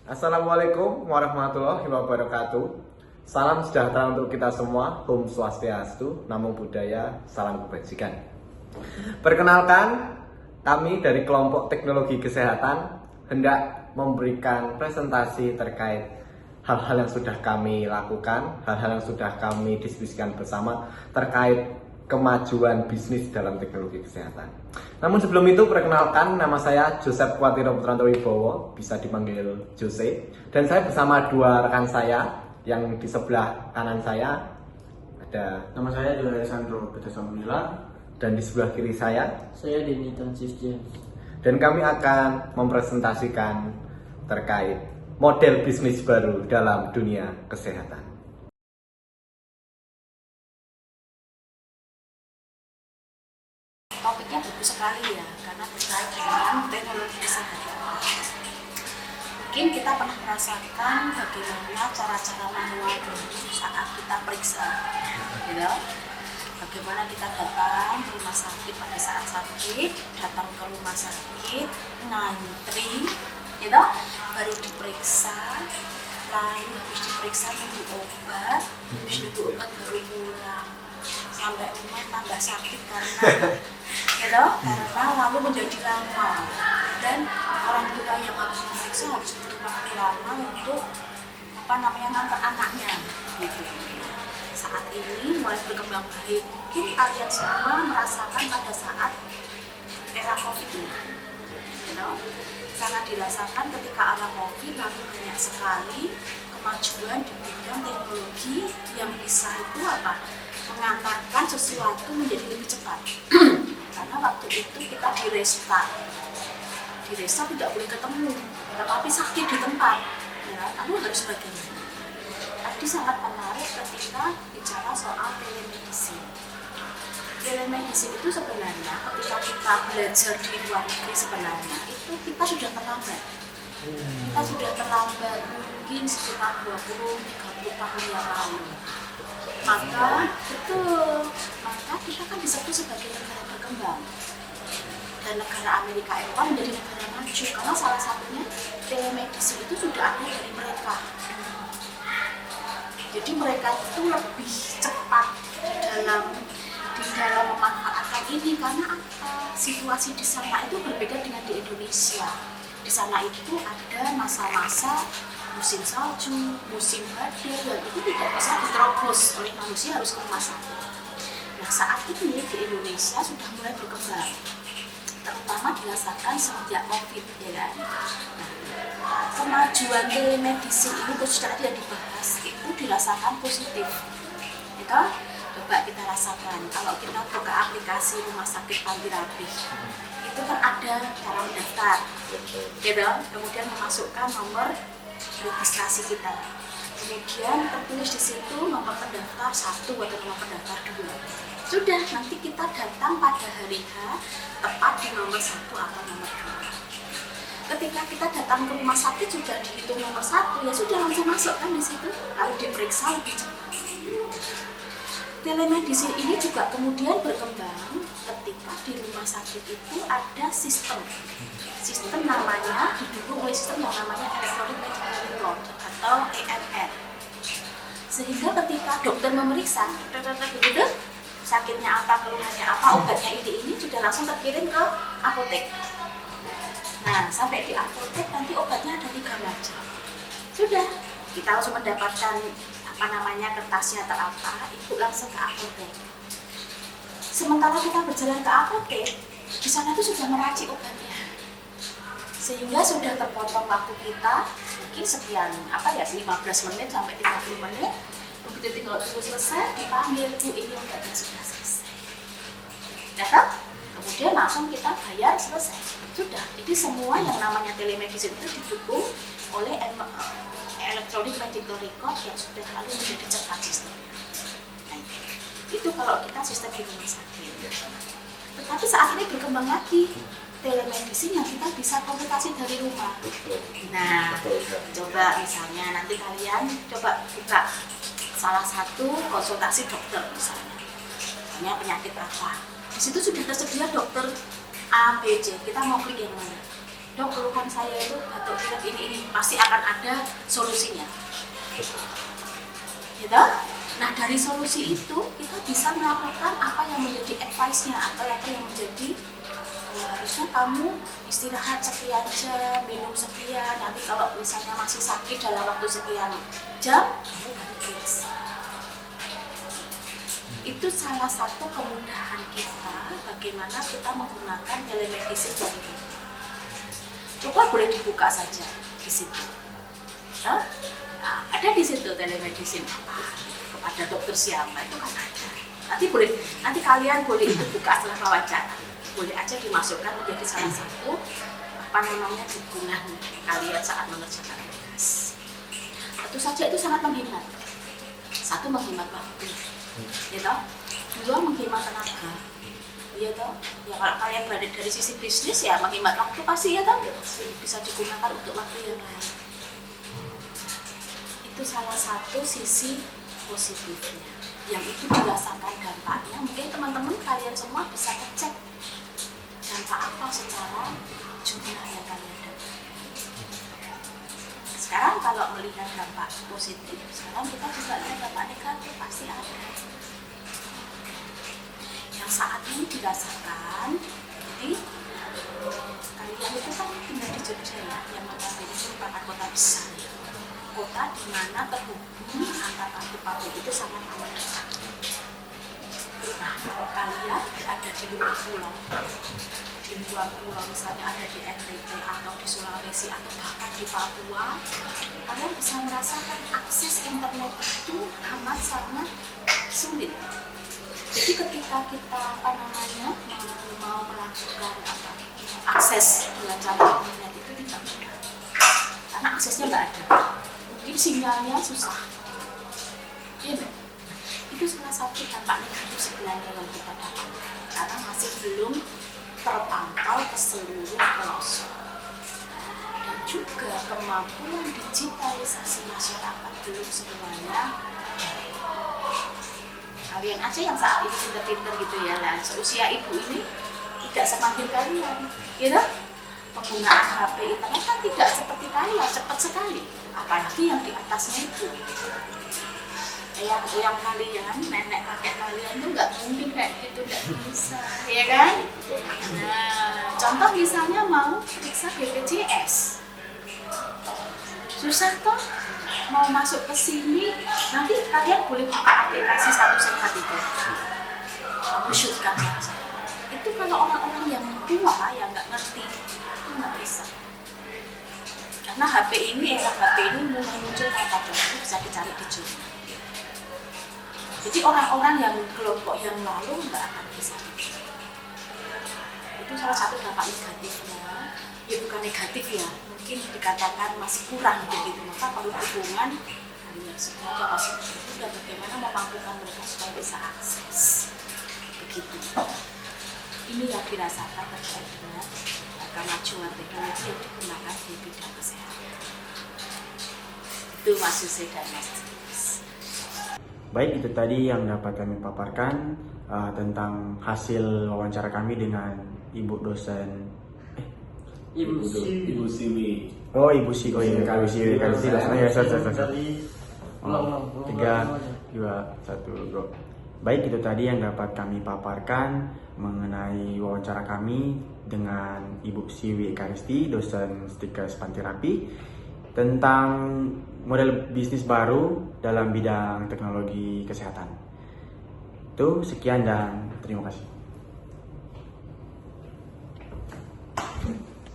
Assalamualaikum warahmatullahi wabarakatuh. Salam sejahtera untuk kita semua. Om Swastiastu, Namo Buddhaya, salam kebajikan. Perkenalkan, kami dari kelompok teknologi kesehatan hendak memberikan presentasi terkait hal-hal yang sudah kami lakukan, hal-hal yang sudah kami diskusikan bersama terkait kemajuan bisnis dalam teknologi kesehatan. Namun sebelum itu, perkenalkan, nama saya Joseph Kuatiro Putranto Wibowo, bisa dipanggil Jose, dan saya bersama dua rekan saya yang di sebelah kanan saya ada Nama saya Joel Sandro Bedasamila. dan di sebelah kiri saya, Denny Francis James. dan kami akan mempresentasikan terkait model bisnis baru dalam dunia kesehatan. Topiknya bagus sekali ya, karena terkait dengan teknologi kesehatan. Mungkin kita pernah merasakan bagaimana cara-cara manual dulu saat kita periksa, gitu. Bagaimana kita datang ke rumah sakit pada saat sakit, datang ke rumah sakit, ngantri, gitu, baru diperiksa, lalu habis diperiksa nunggu obat, habis nunggu obat baru pulang. Sampai rumah tambah sakit karena lalu menjadi lama, dan orang tua yang harus memeriksa harus butuh waktu lama untuk ngantar anaknya gitu. Saat ini mulai berkembang baik. Mungkin kalian semua merasakan pada saat era COVID ini, sangat dirasakan ketika era COVID, lalu banyak sekali kemajuan di bidang teknologi yang bisa itu mengantarkan sesuatu menjadi lebih cepat. Karena waktu itu kita di resta tidak boleh ketemu, tetapi sakit di tempat, ya, lalu harus bagaimana? Tadi sangat menarik ketika bicara soal telemedicine. Telemedicine itu sebenarnya ketika kita belajar di luar negeri, sebenarnya itu kita sudah terlambat. Kita sudah terlambat mungkin sekitar 20-30 tahun yang lalu. Maka kita kan disebut sebagai negara berkembang, dan negara Amerika Eropa menjadi negara maju karena salah satunya telemedicine itu sudah ada dari mereka. Jadi mereka itu lebih cepat di dalam memanfaatkan ini, karena situasi di sana itu berbeda dengan di Indonesia. Di sana itu ada masa-masa musim salju, musim badai, dan itu tidak bisa diterobos oleh manusia, harus ke rumah sakit. Nah, saat ini di Indonesia sudah mulai berkembang, terutama dirasakan semenjak COVID, ya kan? Nah, kemajuan telemedicine ini khusus tadi yang dibahas itu dirasakan positif. Itu coba kita rasakan kalau kita buka aplikasi Rumah Sakit Panti Rapih, itu kan ada cara mendaftar, gitu. Kemudian memasukkan nomor registrasi kita, kemudian tertulis di situ nomor pendaftar 1 atau nomor pendaftar 2. Sudah, nanti kita datang pada hari H tepat di nomor 1 atau nomor 2. Ketika kita datang ke rumah sakit juga dihitung nomor 1, ya sudah langsung masuk kan di situ, lalu diperiksa lebih cepat. Telemedicine ini juga kemudian berkembang ketika di rumah sakit itu ada sistem namanya, didukung oleh sistem yang namanya Electronic Medical Record atau EMR, sehingga ketika dokter memeriksa sakitnya apa, keluhannya apa, obatnya ini sudah langsung terkirim ke apotek. Nah, sampai di apotek nanti obatnya ada 3 macam. Sudah, kita langsung mendapatkan kertasnya atau apa, itu langsung ke apotek. Sementara kita berjalan ke apotek, di sana itu sudah meracik obatnya, sehingga sudah terpotong waktu kita mungkin sekian 15 menit sampai 30 menit. Begitu tinggal selesai, dipanggil, Bu, ini obatnya sudah selesai. Datang, kemudian langsung kita bayar, selesai. Sudah, jadi semua yang namanya telemedicine itu didukung oleh Electronic Medical Record yang sudah lalu menjadi cepat sistemnya. Nah, itu kalau kita sistem di rumah sakit. Tetapi saat ini berkembang lagi telemedicine yang kita bisa konsultasi dari rumah. Nah, coba misalnya nanti kalian coba buka salah satu konsultasi dokter misalnya penyakit apa. Di situ sudah tersedia dokter A, B, C. Kita mau klik yang mana? Dok, keluhan saya itu batuk pilek ini pasti akan ada solusinya. Gitu? Nah, dari solusi itu kita bisa melakukan apa yang menjadi advice-nya atau apa yang menjadi harusnya kamu istirahat sekian jam, minum sekian, nanti kalau misalnya masih sakit dalam waktu sekian jam, kamu ganti. Itu salah satu kemudahan kita bagaimana kita menggunakan telemedicine dari ini. Coba boleh dibuka saja di situ. Nah, ada di situ telemedicine kepada dokter siapa itu kan ada. Nanti kalian boleh itu buka setelah wawancara. Boleh aja dimasukkan menjadi salah satu dukungan kalian saat mengerjakan tugas. Tentu saja itu sangat menghemat. Satu, menghemat waktu, ya toh. Dua, menghemat tenaga, ya toh. Ya kalau kalian berada dari sisi bisnis ya menghemat waktu pasti ya toh. Bisa digunakan untuk waktu yang lain. Itu salah satu sisi positifnya. Yang itu dirasakan dampaknya. Mungkin teman-teman kalian semua bisa ngecek dampak apa secara jumlah yang kalian dapat. Sekarang kalau melihat dampak positif, sekarang kita juga lihat dampak negatif pasti ada. Yang saat ini dirasakan, jadi kalian itu kan tinggal di Jogja ya, yang notabene itu merupakan kota besar, kota di mana terhubung antar pabrik itu sangat amat dekat. Nah, kalau kalian ada di luar pulau misalnya ada di NTT atau di Sulawesi atau bahkan di Papua, kalian bisa merasakan akses internet itu amat sangat sulit. Jadi ketika kita mau melakukan akses dengan cara internet itu tidak mudah, karena aksesnya nggak ada, mungkin sinyalnya susah. Ya, itu salah satu dampak negatif sebenarnya yang kita dapat, karena masih belum terpantau ke seluruh pelosok. Dan juga kemampuan digitalisasi masyarakat belum semuanya. Kalian aja yang saat ini pinter-pinter gitu ya, lah seusia ibu ini tidak semakin kalian, gitu. Penggunaan HP internet kan tidak seperti kalian, cepat sekali. Apalagi yang di atasnya itu. Yang kalian, nenek kakek kalian tuh nggak mungkin kayak gitu, nggak bisa, ya kan? Nah, contoh misalnya mau periksa BPJS, susah toh, mau masuk ke sini, nanti kalian boleh buka aplikasi Satu Sehat itu, shootkan itu kalau orang-orang yang tua yang nggak ngerti, itu nggak bisa. Karena HP ini muncul kapan itu bisa dicari di jurnal. Jadi orang-orang yang kelompok yang lalu nggak akan bisa. Itu salah satu dampak negatifnya. Ya bukan negatif ya, mungkin dikatakan masih kurang begitu. Maka perlu dukungan kalian semua yang masih muda bagaimana memampukan mereka supaya bisa akses. Begitu. Ini yang dirasakan terkait dengan kemajuan teknologi yang digunakan di bidang kesehatan. Itu Mas Yusuf dan Mas. Baik, itu tadi yang dapat kami paparkan tentang hasil wawancara kami dengan Ibu dosen Ibu Siwi. Oh, Ibu Siwi. Oh iya, Ibu Siwi. Ya, dari Oh, 3, 2, 1, go. Baik, itu tadi yang dapat kami paparkan mengenai wawancara kami dengan Ibu Siwi Ekaristi, dosen Stikes Panterapi, tentang model bisnis baru dalam bidang teknologi kesehatan. Itu sekian dan terima kasih.